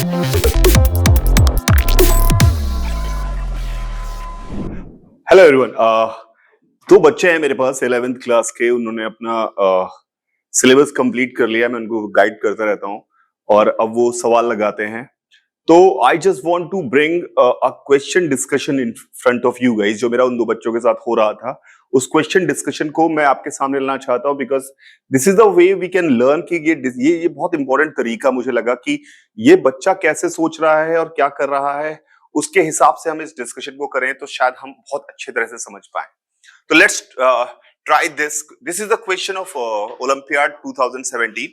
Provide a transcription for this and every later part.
Hello everyone. दो बच्चे हैं मेरे पास 11th क्लास के, उन्होंने अपना सिलेबस कंप्लीट कर लिया। मैं उनको गाइड करता रहता हूँ और अब वो सवाल लगाते हैं। तो I just want to bring a question discussion in front of you guys. जो मेरा उन दो बच्चों के साथ हो रहा था, उस क्वेश्चन डिस्कशन को मैं आपके सामने लाना चाहता हूँ, because this is the way we can learn कि ये बहुत इंपॉर्टेंट तरीका मुझे लगा कि ये बच्चा कैसे सोच रहा है और क्या कर रहा है, उसके हिसाब से हम इस डिस्कशन को करें तो शायद हम बहुत अच्छे तरह से समझ पाए। तो let's try this is the question of olympiad 2017।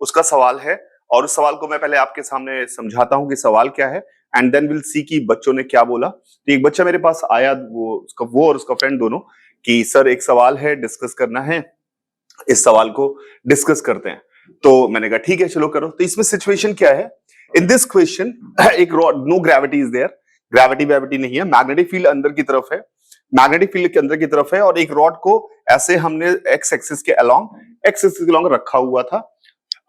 उसका सवाल है और उस सवाल को मैं पहले आपके सामने समझाता हूं कि सवाल क्या है, एंड देन विल सी कि बच्चों ने क्या बोला। तो एक बच्चा मेरे पास आया, वो और उसका फ्रेंड दोनों, कि सर एक सवाल है, डिस्कस करना है, इस सवाल को डिस्कस करते हैं। तो मैंने कहा ठीक है चलो करो। तो इसमें सिचुएशन क्या है, इन दिस क्वेश्चन एक rod, no gravity is there, gravity नहीं है, मैग्नेटिक फील्ड अंदर की तरफ है, मैग्नेटिक फील्ड के अंदर की तरफ है, और एक रॉड को ऐसे हमने एक्स एक्सिस के अलोंग रखा हुआ था।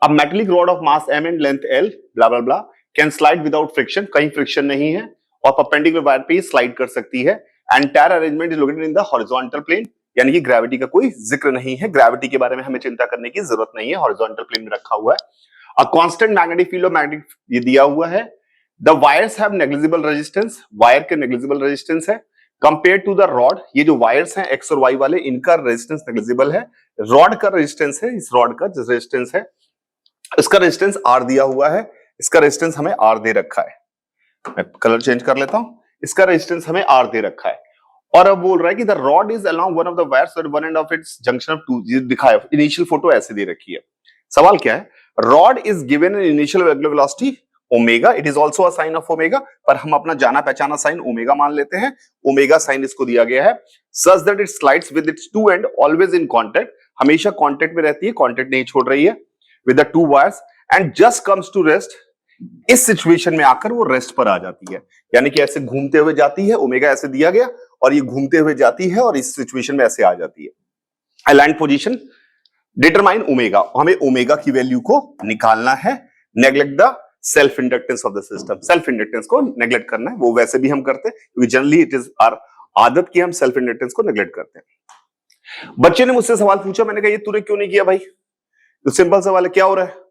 अब metallic rod of mass m and length l blah blah blah can slide without friction, कहीं फ्रिक्शन नहीं है, और परपेंडिकुलर वायर पे स्लाइड कर सकती है। Entire arrangement is located in the horizontal plane, यानी कि ग्रेविटी का कोई जिक्र नहीं है, ग्रेविटी के बारे में हमें चिंता करने की जरूरत नहीं है, हॉरिजॉन्टल प्लेन में रखा हुआ है। A constant magnetic field of magnetic ये दिया हुआ है। The wires have negligible resistance, wire के नेग्लिजिबल रेजिस्टेंस है कंपेयर टू द रॉड। ये जो वायर्स हैं एक्स और वाई वाले, इनका रेजिस्टेंस नेग्लिजिबल है। रॉड का रेजिस्टेंस है, इस रॉड का जो रेजिस्टेंस है, इसका रेजिस्टेंस आर दिया हुआ है, इसका रेजिस्टेंस हमें आर दे रखा है। मैं कलर चेंज कर लेता हूं, इसका रेजिस्टेंस हमें आर दे रखा है। और अब बोल रहा है कि the rod is along one of the wires at one end of its junction of two, दिखाया इनिशियल फोटो ऐसे दे रखी है। सवाल क्या है, rod is given in initial angular velocity omega, it is also a sign of omega, पर हम अपना जाना पहचाना साइन ओमेगा मान लेते हैं, ओमेगा साइन इसको दिया गया है। Such that it slides with its two end always in contact, हमेशा कांटेक्ट में रहती है, कांटेक्ट नहीं छोड़ रही है, with the two wires, and just comes to rest. इस सिचुएशन में आकर वो रेस्ट पर आ जाती है, यानी कि ऐसे घूमते हुए जाती है, ओमेगा ऐसे दिया गया और ये घूमते हुए जाती है और इस सिचुएशन में ऐसे आ जाती है। अलाइन्ड पोजीशन, डिटरमाइन ओमेगा, हमें ओमेगा की वैल्यू को निकालना है। Neglect the self inductance of the system, self inductance को नेग्लेक्ट करना है, वो वैसे भी हम करते हैं क्योंकि जनरली इट इज आवर आदत कि हम सेल्फ इंडक्टेंस को नेग्लेक्ट करते हैं। बच्चे ने मुझसे सवाल पूछा, मैंने कहा ये तूने क्यों नहीं किया भाई? तो सिंपल सवाल है, क्या हो रहा है?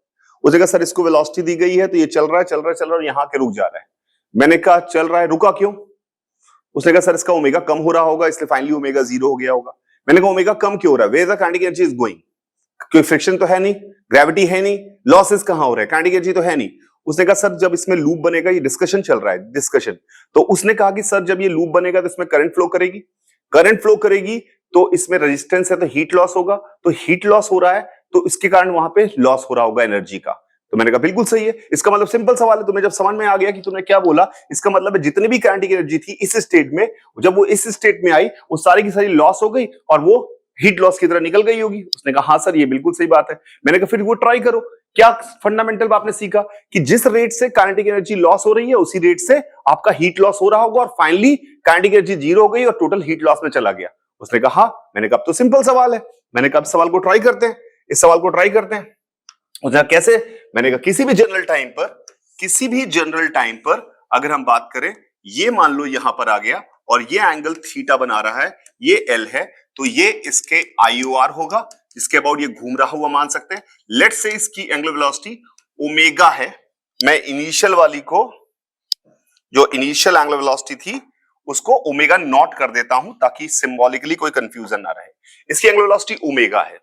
उसने कहा सर इसको वेलोसिटी दी गई है तो ये चल रहा है और यहां के रुक जा रहा है। मैंने कहा चल रहा है, रुका क्यों? उसने कहा सर इसका ओमेगा कम हो रहा होगा, इसलिए फाइनली ओमेगा 0 हो गया होगा। मैंने कहा ओमेगा कम क्यों हो रहा है? Where the kinetic energy is going, कोई फ्रिक्शन तो है नहीं, ग्रेविटी है नहीं, लॉसेस कहां हो रहे हैं, काइनेटिक एनर्जी तो है नहीं। उसने कहा सर जब इसमें लूप बनेगा, ये डिस्कशन चल रहा है, डिस्कशन, तो उसने कहा कि सर जब ये लूप बनेगा तो इसमें करंट फ्लो करेगी तो इसमें रेजिस्टेंस है तो हीट लॉस होगा, तो हीट लॉस हो रहा है तो इसके कारण वहां पे लॉस हो रहा होगा एनर्जी का। तो मैंने कहा बिल्कुल सही है, इसका मतलब सिंपल सवाल है। तुम्हें जब समझ में आ गया कि तुमने क्या बोला, इसका मतलब है जितनी भी काइनेटिक एनर्जी थी इस स्टेट में, जब वो इस स्टेट में आई वो सारी की सारी लॉस हो गई और वो हीट लॉस की तरह निकल गई होगी। उसने कहा हाँ सर ये बिल्कुल सही बात है। मैंने कहा फिर वो ट्राई करो। क्या फंडामेंटल आपने सीखा कि जिस रेट से काइनेटिक एनर्जी लॉस हो रही है उसी रेट से आपका हीट लॉस हो रहा होगा और फाइनली काइनेटिक एनर्जी 0 हो गई और टोटल हीट लॉस में चला गया। उसने कहा हाँ। मैंने कहा अब तो सिंपल सवाल है। मैंने कहा अब सवाल को ट्राई करते हैं, इस सवाल को ट्राई करते हैं। उसने कहा कैसे? मैंने कहा किसी भी जनरल टाइम पर अगर हम बात करें, ये मान लो यहां पर आ गया और ये एंगल थीटा बना रहा है, ये एल है, तो ये इसके IOR होगा, इसके अबाउट ये घूम रहा हुआ मान सकते हैं। लेट्स से इसकी एंगुलर वेलोसिटी ओमेगा है। मैं इनिशियल वाली को, जो इनिशियल एंगुलर वेलोसिटी थी उसको ओमेगा नॉट कर देता हूं ताकि सिंबॉलिकली कोई कंफ्यूजन ना रहे। इसकी एंगुलर वेलोसिटी ओमेगा है।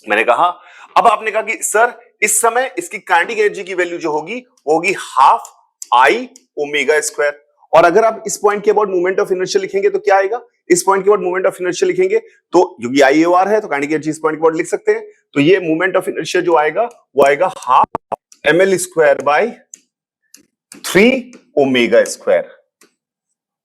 मैंने कहा, अब आपने कहा कि सर इस समय इसकी काइनेटिक एनर्जी की वैल्यू जो होगी वो होगी हाफ आई ओमेगा स्क्वायर। और अगर आप इस पॉइंट के अबाउट मोमेंट ऑफ इनर्शिया लिखेंगे तो क्या आएगा? इस पॉइंट के अबाउट मोमेंट ऑफ इनर्शिया लिखेंगे तो क्योंकि IOR है तो काइनेटिक एनर्जी इस पॉइंट के अबाउट लिख सकते हैं, तो ये मोमेंट ऑफ इनर्शिया जो आएगा वो आएगा half ml square by 3 omega square,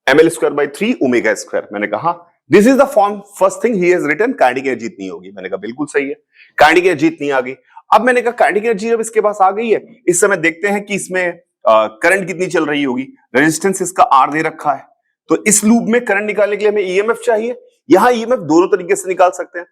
ml square by 3 omega square. मैंने कहा this is the form, first thing he has written, kinetic energy इतनी होगी। मैंने कहा बिल्कुल सही है, काइनेटिक एनर्जी इतनी आ गई। अब मैंने कहा काइनेटिक एनर्जी जब इसके पास आ गई है, इस समय देखते हैं कि इसमें करंट कितनी चल रही होगी। रेजिस्टेंस इसका R दे रखा है, तो इस लूप में करंट निकालने के लिए हमें EMF चाहिए। यहां EMF दोनों तरीके से निकाल सकते हैं।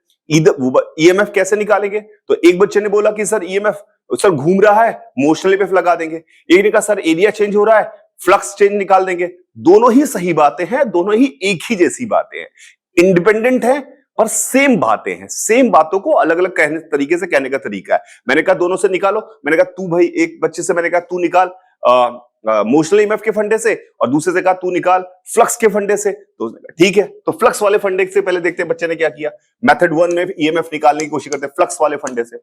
EMF कैसे निकालेंगे? तो एक बच्चे ने बोला कि सर EMF सर घूम रहा है, मोशनल ईएमएफ लगा देंगे। एक ने कहा सर एरिया चेंज हो रहा है, फ्लक्स चेंज निकाल देंगे। दोनों ही सही बातें हैं, दोनों ही एक ही जैसी बातें हैं, इंडिपेंडेंट है पर सेम बातें हैं, सेम बातों को अलग अलग कहने तरीके से कहने का तरीका है। मैंने कहा दोनों से निकालो, मैंने कहा तू भाई एक बच्चे से मैंने कहा तू निकाल मोशनल ईएमएफ के फंडे से, और दूसरे से कहा तू निकाल फ्लक्स के फंडे से। तो उसने कहा ठीक है, तो फ्लक्स वाले फंडे से पहले देखते हैं बच्चे ने क्या किया। मेथड 1 में ईएमएफ निकालने की कोशिश करते हैं फ्लक्स वाले फंडे से।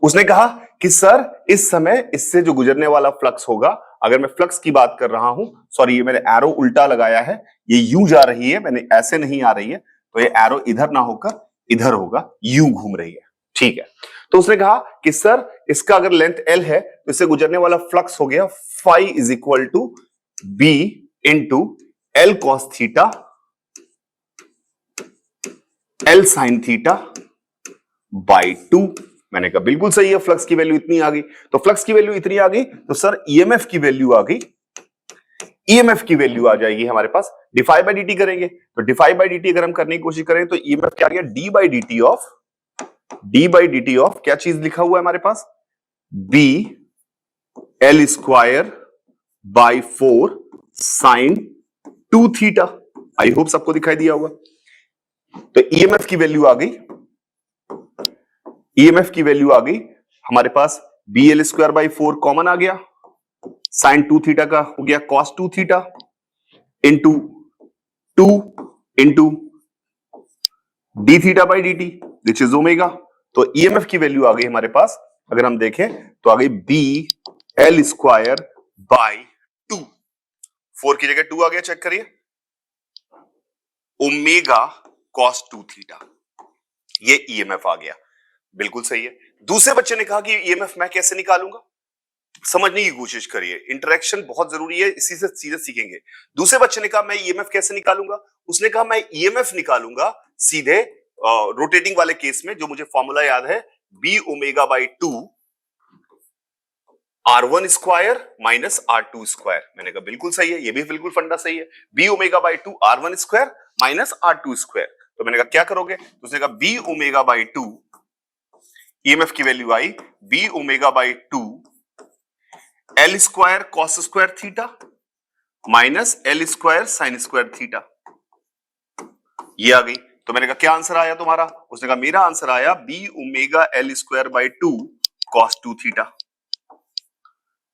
उसने कहा कि सर इस समय इससे जो गुजरने वाला फ्लक्स होगा, अगर मैं फ्लक्स की बात कर रहा हूं, सॉरी ये मैंने एरो उल्टा लगाया है, ये यूं जा रही है, मैंने ऐसे नहीं आ रही है, तो ये एरो इधर ना होकर इधर होगा, यूं घूम रही है, ठीक है। तो उसने कहा कि सर इसका अगर लेंथ एल है तो इससे गुजरने वाला फ्लक्स हो गया phi is equal to B into L cos theta L sine theta by 2। मैंने कहा बिल्कुल सही है, फ्लक्स की वैल्यू इतनी आ गई। तो फ्लक्स की वैल्यू इतनी आ गई तो सर ईएमएफ की वैल्यू आ गई, ईएमएफ की वैल्यू आ जाएगी हमारे पास। डिफाई बाई dt करेंगे तो डिफाई बाई dt अगर हम करने की कोशिश करें तो ईएमएफ क्या आ गया, d बाई dt ऑफ क्या चीज लिखा हुआ है हमारे पास, b l square by 4 sine 2 theta. I hope सबको दिखाई दिया होगा। तो ईएमएफ की वैल्यू आ गई, ईएमएफ की वैल्यू आ गई हमारे पास, B L square by 4 common आ गया, साइन 2 थीटा का हो गया cos 2 theta into 2 into D theta by D T which is omega. तो ईएमएफ की वैल्यू आ गई हमारे पास, अगर हम देखें तो आ गई बी एल स्क्वायर बाई 2, 4 की जगह 2 आ गया, चेक करिए, ओमेगा कॉस 2 थीटा, ये ईएमएफ आ गया, बिल्कुल सही है। दूसरे बच्चे ने कहा कि ईएमएफ मैं कैसे निकालूंगा, समझने की कोशिश करिए, इंटरेक्शन बहुत जरूरी है, इसी से सीधे सीखेंगे। दूसरे बच्चे ने कहा मैं ईएमएफ कैसे निकालूंगा, उसने कहा मैं ईएमएफ निकालूंगा सीधे रोटेटिंग वाले केस में, जो मुझे फॉर्मूला याद है, B omega by 2 R1 square minus R2 square. मैंने कहा बिल्कुल सही है, ये भी बिल्कुल फंडा सही है, B omega by 2 R1 square minus R2 square. तो मैंने कहा क्या करोगे, तो उसने कहा बी ओमेगा बाई 2, ईएमएफ की वैल्यू आई B omega by 2 L square cos square theta minus L square sine square theta, ये आ गई। तो मैंने कहा क्या आंसर आया तुम्हारा, उसने कहा मेरा आंसर आया B omega L square by 2 cos 2 theta,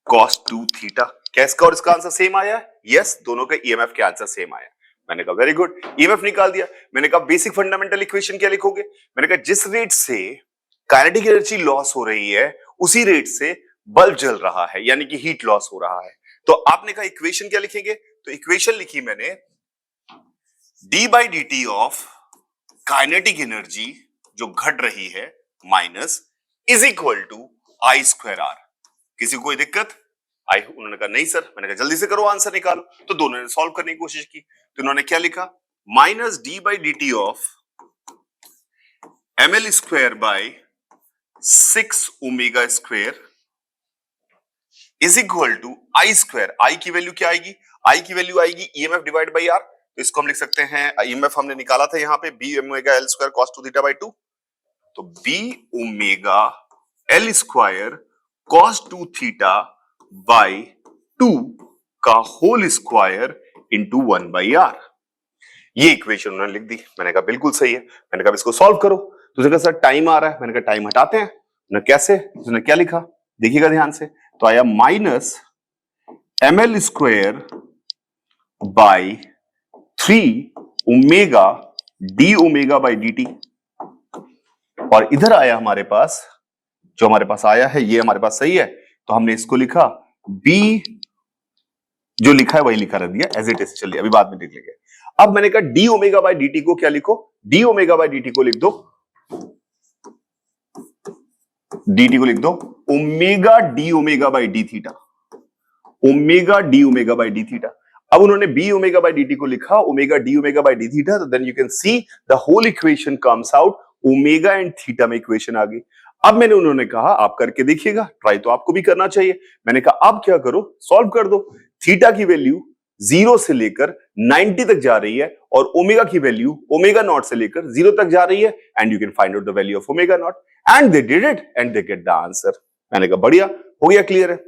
cos 2 theta. क्या इसका और इसका आंसर सेम आया, यस, दोनों के ईएमएफ के आंसर सेम आया। मैंने कहा वेरी गुड, ईएमएफ निकाल दिया। मैंने कहा बेसिक फंडामेंटल इक्वेशन क्या लिखोगे, मैंने कहा जिस रेट से काइनेटिक एनर्जी लॉस हो रही है उसी रेट से बल्ब जल रहा है, यानी कि हीट लॉस हो रहा है। तो आपने कहा इक्वेशन क्या लिखेंगे, तो इक्वेशन लिखी मैंने D by D T of kinetic energy जो घट रही है minus is equal to I square R. किसी को कोई दिक्कत आई, उन्होंने कहा नहीं सर। मैंने कहा जल्दी से करो, आंसर निकालो। तो दोनों ने सॉल्व करने की कोशिश की, तो इन्होंने क्या लिखा, minus D by D T of M L square by 6 omega square is equal to I square. I की वैल्यू क्या आएगी, आई की वैल्यू आएगी ईएमएफ डिवाइड बाई आर। तो इसको हम लिख सकते हैं, ईएमएफ हमने निकाला था यहाँ पे B omega L square cos 2 theta by 2, तो B omega L square cos 2 theta by 2 का whole square into 1 by R. ये इक्वेशन उन्होंने लिख दी। मैंने कहा बिल्कुल सही है। मैंने कहा इसको सॉल्व करो। तो उसने कहा सर टाइम आ रहा है। मैंने कहा टाइम हटाते हैं ना, कैसे, उसने क्या लिखा देखिएगा ध्यान से, तो आया minus M L square by 3 omega D omega by D T, और इधर आया हमारे पास, जो हमारे पास आया है ये हमारे पास सही है, तो हमने इसको लिखा बी, जो लिखा है वही लिखा रख दिया एज इट इज। चलिए अभी बाद में देख लेंगे। अब मैंने कहा D omega by D T को क्या लिखो, D omega by D T को लिख दो, डी टी को लिख दो omega D omega by D theta, omega D omega by D theta. अब उन्होंने B omega by D T को लिखा omega D omega by D theta, तो then you can see the whole equation comes out omega and theta में equation आ गई। अब मैंने उन्होंने कहा आप करके देखिएगा, ट्राई तो आपको भी करना चाहिए। मैंने कहा अब क्या करो, सॉल्व कर दो। थीटा की वैल्यू 0 से लेकर 90 तक जा रही है और ओमेगा की वैल्यू ओमेगा नॉट से लेकर 0 तक जा रही है, and you can find out the value of omega naught, and they did it and they get the answer. मैंने कहा बढ़िया, हो गया, क्लियर है।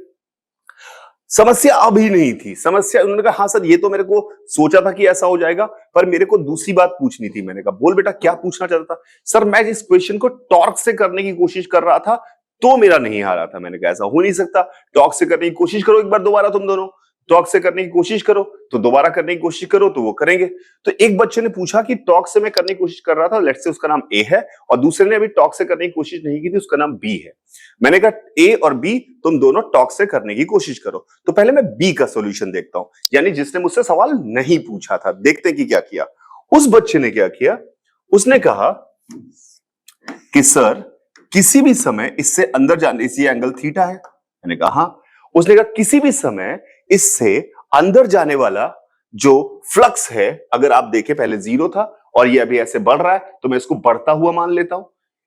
समस्या अभी नहीं थी, समस्या उन्होंने कहा हाँ सर ये तो मेरे को सोचा था कि ऐसा हो जाएगा, पर मेरे को दूसरी बात पूछनी थी। मैंने कहा बोल बेटा क्या पूछना चाहता था? सर मैं इस क्वेश्चन को टॉर्क से करने की कोशिश कर रहा था तो मेरा नहीं आ रहा था। मैंने कहा ऐसा हो नहीं सकता, टॉर्क से करने की कोशिश करो एक बार दोबारा, तुम दोनों टॉर्क से करने की कोशिश करो तो दोबारा करने की कोशिश करो तो वो करेंगे। तो एक बच्चे ने पूछा कि टॉर्क से मैं करने की कोशिश कर रहा था, लेट्स से उसका नाम ए है, और दूसरे ने अभी टॉर्क से करने की कोशिश नहीं की थी, उसका नाम बी है। मैंने कहा ए और बी तुम दोनों टॉर्क से करने की कोशिश करो। तो पहले मैं बी का सॉल्यूशन देखता हूं, यानी जिसने मुझसे सवाल नहीं पूछा था। देखते कि क्या किया। उस बच्चे ने क्या किया, उसने कहा कि सर किसी भी समय इससे अंदर जाने, इसी एंगल थीटा है। मैंने कहा हाँ। उसने कहा किसी भी समय इससे अंदर जाने वाला जो फ्लक्स है, अगर आप देखें पहले 0 था और ये अभी ऐसे बढ़ रहा है, तो मैं इसको बढ़ता हुआ मान लेता हूं।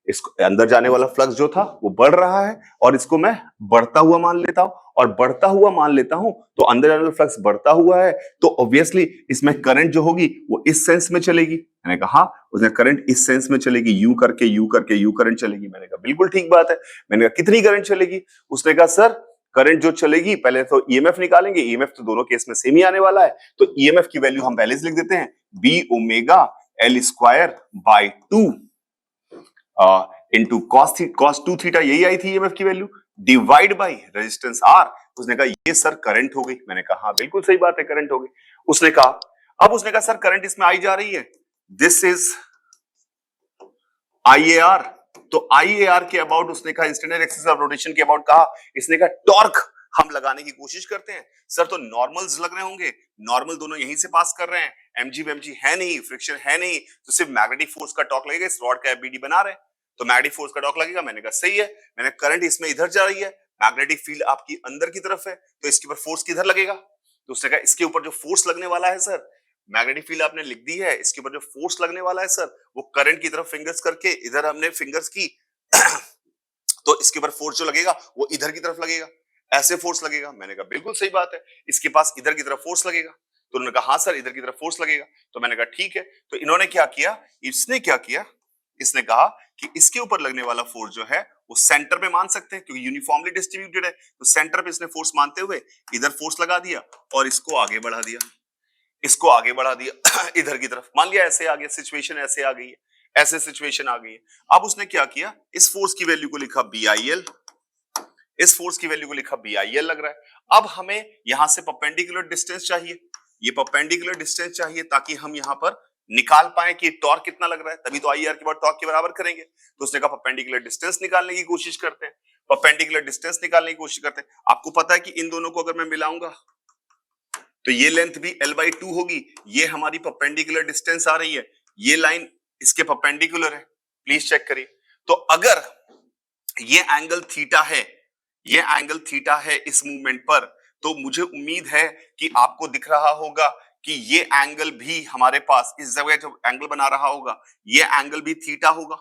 इसको अंदर जाने वाला फ्लक्स जो था वो बढ़ रहा है और इसको मैं बढ़ता हुआ मान लेता हूं, और बढ़ता हुआ मान लेता हूं तो अंदर जाने वाला फ्लक्स बढ़ता हुआ है, तो ऑब्वियसली इसमें करंट जो होगी वो इस सेंस में चलेगी। मैंने कहा हाँ, उसने करंट इस सेंस में चलेगी, यू करके यू करके यू करंट चलेगी। मैंने कहा बिल्कुल ठीक बात है। मैंने कहा कितनी करंट चलेगी? उसने कहा सर करंट जो चलेगी, पहले तो ईएमएफ निकालेंगे, ईएमएफ तो दोनों केस में सेम ही आने वाला है, तो ईएमएफ की वैल्यू हम पहले से लिख देते हैं, B omega L square by 2 into cos 2 theta, यही आई थी ईएमएफ की value, divide by resistance R. उसने कहा ये सर करंट हो गई। मैंने कहा हाँ बिल्कुल सही बात है, करंट हो गई। उसने कहा सर करंट इसमें आई जा रही है, दिस इज आईएआर। तो आईएआर के अबाउट उसने कहा, इंस्टेंटेनियस एक्सिस ऑफ रोटेशन के अबाउट कहा। इसने कहा टॉर्क हम लगाने की कोशिश करते हैं। सर तो नॉर्मल्स लग रहे होंगे, नॉर्मल दोनों यहीं से पास कर रहे हैं, एमजी है नहीं, फ्रिक्शन है नहीं, तो सिर्फ मैग्नेटिक फोर्स का टॉर्क लगेगा। इस रॉड का एफबीडी बना रहे हैं तो मैग्नेटिक फोर्स का टॉर्क लगेगा। मैंने कहा सही है। मैंने करंट इसमें इधर जा रही है, मैग्नेटिक फील्ड आपकी अंदर की तरफ है, तो इसके ऊपर फोर्स किधर लगेगा? तो उसने कहा इसके ऊपर जो फोर्स लगने वाला है सर, मैग्नेटिक फील्ड आपने लिख दी है, इसके ऊपर जो फोर्स लगने वाला है सर, वो करंट की तरफ फिंगर्स करके इधर हमने फिंगर्स की तो इसके ऊपर फोर्स जो लगेगा वो इधर की तरफ लगेगा, ऐसे फोर्स लगेगा। मैंने कहा बिल्कुल सही बात है, इसके पास इधर की तरफ फोर्स लगेगा। तो उन्होंने कहा हाँ सर इधर की तरफ फोर्स लगेगा। तो मैंने कहा ठीक है। तो इन्होंने क्या किया, इसने कहा कि इसके ऊपर लगने वाला फोर्स जो है वो सेंटर पे मान सकते हैं, क्योंकि यूनिफॉर्मली डिस्ट्रीब्यूटेड है, तो सेंटर पे इसने फोर्स मानते हुए इधर फोर्स लगा दिया और इसको आगे बढ़ा दिया, इधर की तरफ मान लिया। ऐसे आ गया, सिचुएशन ऐसे आ गई है, ऐसे सिचुएशन आ गई है। अब उसने क्या किया, इस फोर्स की वैल्यू को लिखा BIL, इस फोर्स की वैल्यू को लिखा BIL लग रहा है। अब हमें यहां से परपेंडिकुलर डिस्टेंस चाहिए, ये परपेंडिकुलर डिस्टेंस चाहिए ताकि हम यहां पर निकाल पाए कि टॉर्क कितना लग रहा है, तभी तो आईआर के बाद टॉर्क के बराबर करेंगे। तो उसने कहा परपेंडिकुलर डिस्टेंस निकालने की कोशिश करते हैं, परपेंडिकुलर डिस्टेंस निकालने की कोशिश करते हैं। आपको पता है कि इन दोनों को अगर मैं मिलाऊंगा तो ये लेंथ भी L/2 होगी, ये हमारी परपेंडिकुलर डिस्टेंस आ रही है, ये लाइन इसके परपेंडिकुलर है, प्लीज चेक करिए। तो अगर ये एंगल थीटा है, ये एंगल थीटा है इस मूवमेंट पर, तो मुझे उम्मीद है कि आपको दिख रहा होगा कि ये एंगल भी हमारे पास इस जगह जो एंगल बना रहा होगा, ये एंगल भी थीटा होगा,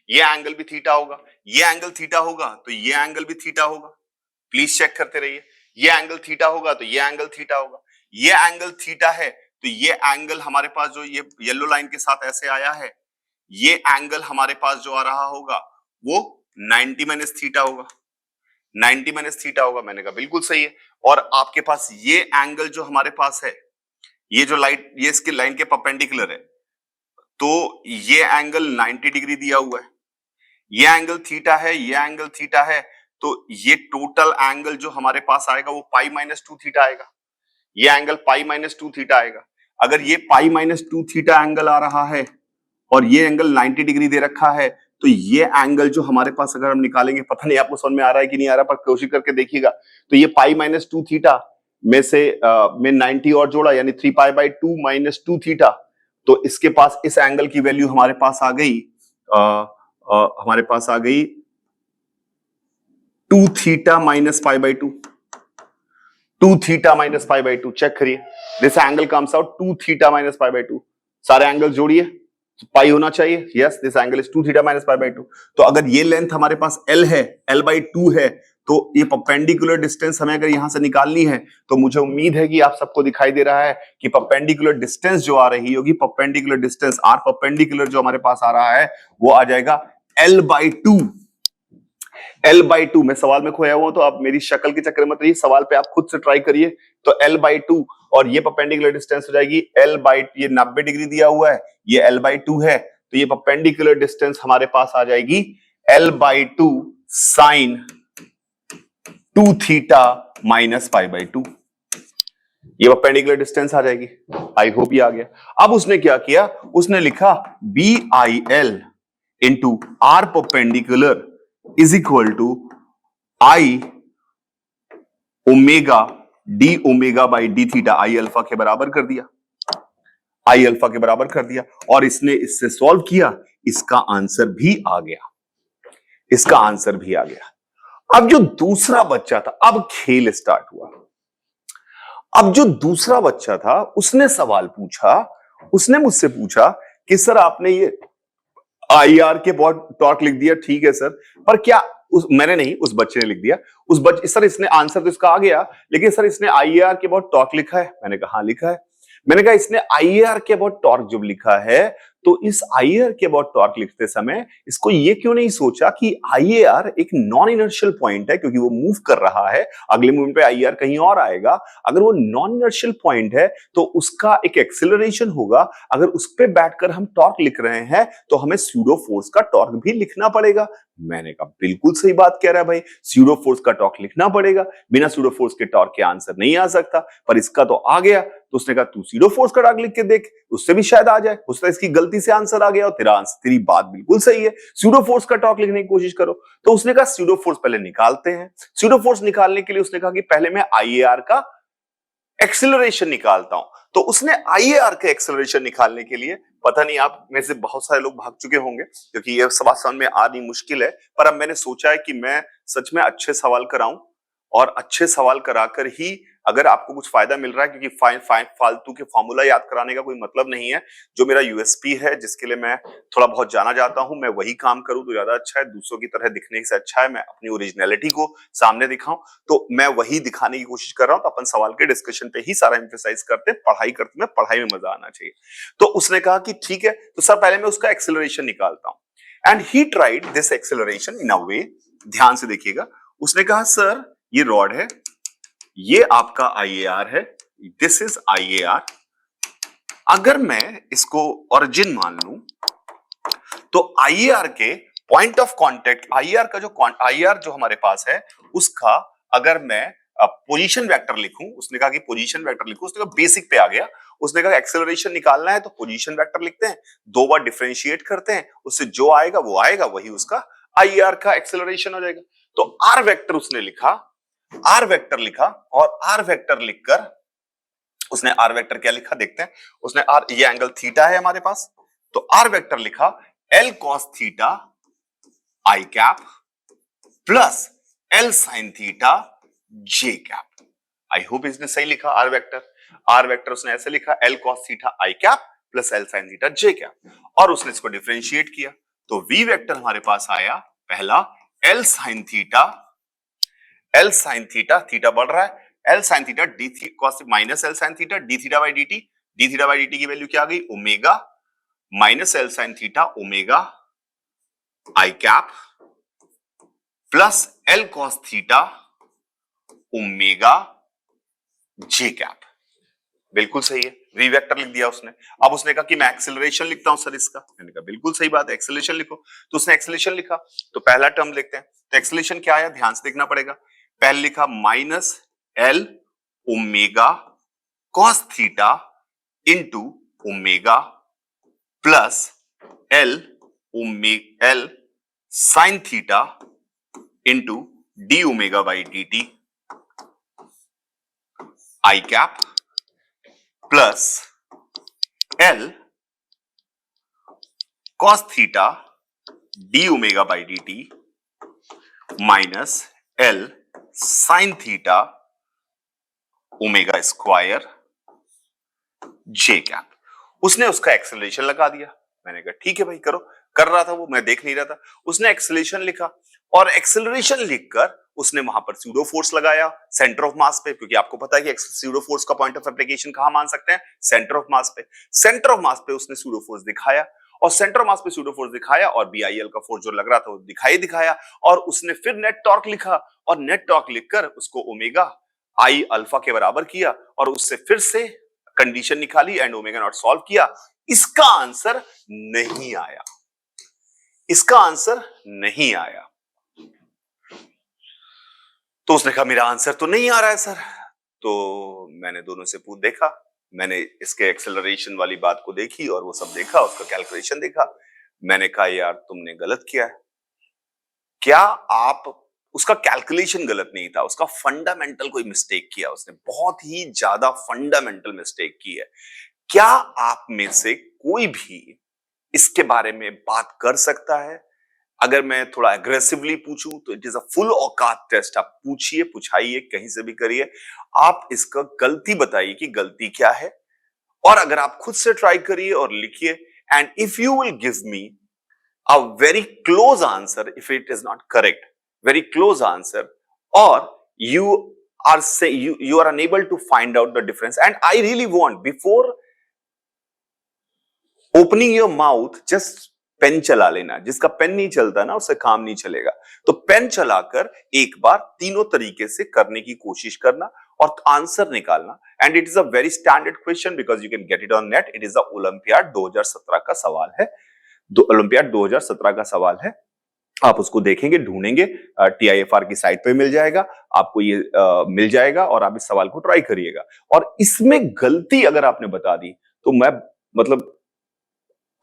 ये एंगल भी थीटा होगा, ये एंगल थीटा होगा तो ये एंगल भी थीटा होगा। प्लीज चेक करते रहिए, ये एंगल थीटा होगा तो ये एंगल थीटा होगा, ये एंगल थीटा है तो ये एंगल हमारे पास जो ये येलो लाइन के साथ ऐसे आया है, ये एंगल हमारे पास जो आ रहा होगा वो 90 माइनस थीटा होगा, 90 माइनस थीटा होगा। मैंने कहा बिल्कुल सही है। और आपके पास ये एंगल जो हमारे पास है, ये जो लाइट, ये इसके लाइन के परपेंडिकुलर है, तो ये एंगल 90 डिग्री दिया हुआ है, ये एंगल थीटा है, ये एंगल थीटा है, तो ये टोटल एंगल जो हमारे पास आएगा वो पाई माइनस 2 थीटा आएगा, ये एंगल पाई माइनस 2 थीटा आएगा। अगर ये पाई माइनस 2 थीटा एंगल आ रहा है और ये एंगल 90 डिग्री दे रखा है, तो ये एंगल जो हमारे पास अगर हम निकालेंगे, पता नहीं आपको समझ में आ रहा है कि नहीं आ रहा, पर कोशिश करके देखिएगा। तो ये पाई माइनस 2 थीटा में से में 90 और जोड़ा, यानी 3 पाई बाई 2 माइनस 2 थीटा, तो इसके पास इस एंगल की वैल्यू हमारे पास आ गई, हमारे पास आ गई 2 theta minus pi by 2, 2 theta minus pi by 2। Check करिए, this angle comes out 2 theta minus pi by 2। सारे एंगल जोड़िए, पाई होना चाहिए। Yes, this angle is 2 theta minus pi by 2। तो अगर ये लेंथ हमारे पास L है, L/2 है, तो ये परपेंडिकुलर डिस्टेंस हमें अगर यहां से निकालनी है, तो मुझे उम्मीद है कि आप सबको दिखाई दे रहा है कि परपेंडिकुलर डिस्टेंस जो आ रही होगी, परपेंडिकुलर डिस्टेंस आर परपेंडिकुलर जो हमारे पास आ रहा है, वो आ जाएगा L/2। L/2, मैं सवाल में खोया हुआ हूं तो आप मेरी शक्ल के चक्कर मत रहिए, सवाल पे आप खुद से ट्राई करिए। तो L/2 और ये परपेंडिकुलर डिस्टेंस हो जाएगी ये 90 डिग्री दिया हुआ है, ये L/2 है, तो ये परपेंडिकुलर डिस्टेंस हमारे पास आ जाएगी L/2 साइन 2 थीटा माइनस π/2। ये परपेंडिकुलर डिस्टेंस आ जाएगी। आई होप ये आ गया। अब उसने क्या किया, उसने लिखा BIL into R perpendicular is equal to I omega D omega by D theta, I alpha के बराबर कर दिया, आई अल्फा के बराबर कर दिया, और इसने इससे सॉल्व किया, इसका आंसर भी आ गया, इसका आंसर भी आ गया। अब जो दूसरा बच्चा था, अब खेल स्टार्ट हुआ। अब जो दूसरा बच्चा था उसने सवाल पूछा, उसने मुझसे पूछा कि सर आपने ये IR के बहुत टॉर्क लिख दिया, ठीक है सर, पर क्या मैंने नहीं, उस बच्चे ने लिख दिया, सर इसने आंसर तो इसका आ गया, लेकिन सर इसने IAR के बहुत टॉर्क लिखा है। मैंने कहा हाँ लिखा है। मैंने कहा इसने IAR के बहुत टॉर्क जब लिखा है तो इस IAR के बहुत टॉर्क लिखते समय इसको ये क्यों नहीं सोचा कि IAR एक नॉन इनर्शियल पॉइंट है, क्योंकि वो मूव कर रहा है, अगले मूवमेंट पे IAR कहीं और आएगा। अगर वो नॉन इनर्शियल पॉइंट है तो उसका एक एक्सेलरेशन होगा, अगर उस पे बैठकर हम टॉर्क लिख रहे हैं तो हमें स्यूडो फोर्स का टॉर्क भी लिखना पड़ेगा। मैंने कहा बिल्कुल सही बात कह रहा है भाई, स्यूडो फोर्स का टॉर्क लिखना पड़ेगा, बिना स्यूडो फोर्स के टॉर्क के आंसर नहीं आ सकता, पर इसका तो आ गया। तो उसने कहा तू स्यूडो फोर्स का टॉर्क लिख के देख, उससे भी शायद आ जाए, उससे इसकी गलती से आंसर आ गया, और तेरी बात बिल्कुल सही है, स्यूडो फोर्स का टॉर्क लिखने की कोशिश करो। तो उसने कहा स्यूडो फोर्स पहले निकालते हैं। स्यूडो फोर्स निकालने के लिए उसने कहा कि पहले मैं IAR का एक्सेलरेशन निकालता हूं। तो उसने IAR के एक्सेलरेशन निकालने के लिए, पता नहीं आप में से बहुत सारे लोग भाग चुके होंगे क्योंकि ये सवाल समझ में आनी मुश्किल है, पर अब मैंने सोचा है कि मैं सच में अच्छे सवाल कराऊं, और अच्छे सवाल कराकर ही अगर आपको कुछ फायदा मिल रहा है, क्योंकि फालतू के फॉर्मूला याद कराने का कोई मतलब नहीं है। जो मेरा USP है, जिसके लिए मैं थोड़ा बहुत जाना जाता हूं, मैं वही काम करूं तो ज्यादा अच्छा है। दूसरों की तरह दिखने से अच्छा है मैं अपनी ओरिजिनलिटी को सामने दिखाऊं, तो मैं वही दिखाने की कोशिश कर रहा हूं। तो अपन सवाल के डिस्कशन पे ही सारा एम्फेसाइज करते हैं, पढ़ाई करते में पढ़ाई में मजा आना चाहिए। तो उसने कहा कि ठीक है, तो सर पहले मैं उसका एक्सेलरेशन निकालता हूं। And he tried this acceleration in a way, ध्यान से देखिएगा। उसने कहा सर ये रॉड है, ये आपका IAR है, दिस इज IAR। अगर मैं इसको ओरिजिन मान लूं तो IAR के पॉइंट ऑफ कांटेक्ट, IAR का जो IAR जो हमारे पास है उसका अगर मैं पोजीशन वेक्टर लिखूं, उसने कहा कि पोजीशन वेक्टर लिखूं, उसने कहा बेसिक पे आ गया। उसने कहा एक्सेलरेशन निकालना है तो पोजीशन वेक्टर लिखते हैं, 2 बार डिफरेंशिएट करते हैं, उससे जो आएगा वो आएगा, वही उसका IAR का एक्सेलरेशन हो जाएगा। तो R वेक्टर उसने लिखा, R वेक्टर लिखा, और R वेक्टर लिखकर उसने R वेक्टर क्या लिखा देखते हैं। उसने ये एंगल थीटा है हमारे पास, तो R वेक्टर लिखा L cos theta I cap plus L sin theta J cap. I hope इसने सही लिखा R वेक्टर। R वेक्टर उसने ऐसे लिखा L cos theta I cap plus L sin theta J cap, और उसने इसको डिफरेंशिएट किया। तो V वेक्टर हमारे पास आया पहला L sin theta, L sin theta, theta बढ़ रहा है, L sin theta D cos minus L sin theta D theta by D T, D theta by D T की वैल्यू क्या आ गई, omega minus L sin theta omega I cap plus L cos theta omega J cap. बिल्कुल सही है, V vector लिख दिया उसने। अब उसने कहा कि मैं एक्सेलरेशन लिखता हूं सर इसका, मैंने कहा बिल्कुल सही बात है, एक्सेलरेशन लिखो। तो उसने एक्सेलरेशन लिखा, तो पहला टर्म लिखते हैं। तो एक्सेलरेशन क्या आया, ध्यान से देखना पड़ेगा। पहले लिखा minus L omega cos theta into omega plus L sin theta into D omega by D T I cap plus L cos theta D omega by D T minus L sin theta omega square J cap. उसने उसका acceleration लगा दिया। मैंने कहा ठीक है भाई करो, कर रहा था वो, मैं देख नहीं रहा था। उसने एक्सेलरेशन लिखा, और एक्सेलरेशन लिखकर उसने वहां पर स्यूडो फोर्स लगाया सेंटर ऑफ मास पे, क्योंकि आपको पता है कि स्यूडो फोर्स का पॉइंट ऑफ एप्लीकेशन कहां मान सकते हैं, सेंटर ऑफ मास पे। सेंटर ऑफ मास पे उसने स्यूडो फोर्स दिखाया, और सेंटर मास पे सूडो फोर्स दिखाया और BIL का फोर्स जो लग रहा था वो दिखाया और उसने फिर नेट टॉर्क लिखा और नेट टॉर्क लिखकर उसको ओमेगा आई अल्फा के बराबर किया और उससे फिर से कंडीशन निकाली एंड ओमेगा नॉट सॉल्व किया। इसका आंसर नहीं आया, इसका आंसर नहीं आया। तो उसने कहा मेरा आंसर तो नहीं आ रहा है सर। तो मैंने दोनों से पूछ देखा, मैंने इसके एक्सेलरेशन वाली बात को देखी और वो सब देखा, उसका कैलकुलेशन देखा। मैंने कहा यार तुमने गलत किया है। क्या आप, उसका कैलकुलेशन गलत नहीं था, उसका फंडामेंटल कोई मिस्टेक किया उसने, बहुत ही ज्यादा फंडामेंटल मिस्टेक की है। क्या आप में से कोई भी इसके बारे में बात कर सकता है? अगर मैं थोड़ा एग्रेसिवली पूछूं तो इट इज अ फुल औकात टेस्ट। आप पूछिए, पूछाइए, कहीं से भी करिए, आप इसका गलती बताइए कि गलती क्या है और अगर आप खुद से ट्राई करिए और लिखिए and if you will give me a very close answer if it is not correct, very close answer, or you are say you are unable to find out the difference and I really want before opening your mouth just pen चला लेना। जिसका pen नहीं चलता ना उससे काम नहीं चलेगा। तो पेन चलाकर एक बार तीनों तरीके से करने की कोशिश करना और आंसर निकालना and it is a very standard question because you can get it on net. It is the olympiad 2017 का सवाल है, ओलंपियाड 2017 का सवाल है। आप उसको देखेंगे, ढूंढेंगे, TIFR की साइट पे मिल जाएगा, आपको ये मिल जाएगा और आप इस सवाल को ट्राई करिएगा। और इसमें गलती अगर आपने बता दी तो मैं मतलब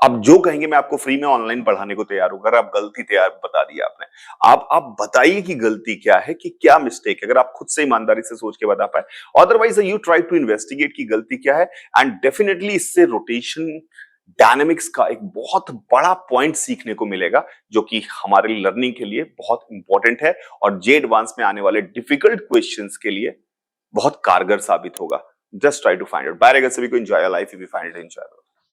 आप जो कहेंगे मैं आपको फ्री में ऑनलाइन पढ़ाने को तैयार हूं। अगर आप गलती तैयार बता दी आपने, आप बताइए कि गलती क्या है, कि क्या मिस्टेक है, अगर आप खुद से ईमानदारी से सोच के बता पाए। Otherwise you try to investigate की गलती क्या है एंड डेफिनेटली इससे रोटेशन डायनेमिक्स का एक बहुत बड़ा पॉइंट सीखने को मिलेगा जो कि हमारे लर्निंग के लिए बहुत इंपॉर्टेंट है और जे एडवांस में आने वाले डिफिकल्ट क्वेश्चंस के लिए बहुत कारगर साबित होगा। Just try to find it. Bye, सभी को enjoy life if you find it enjoyable.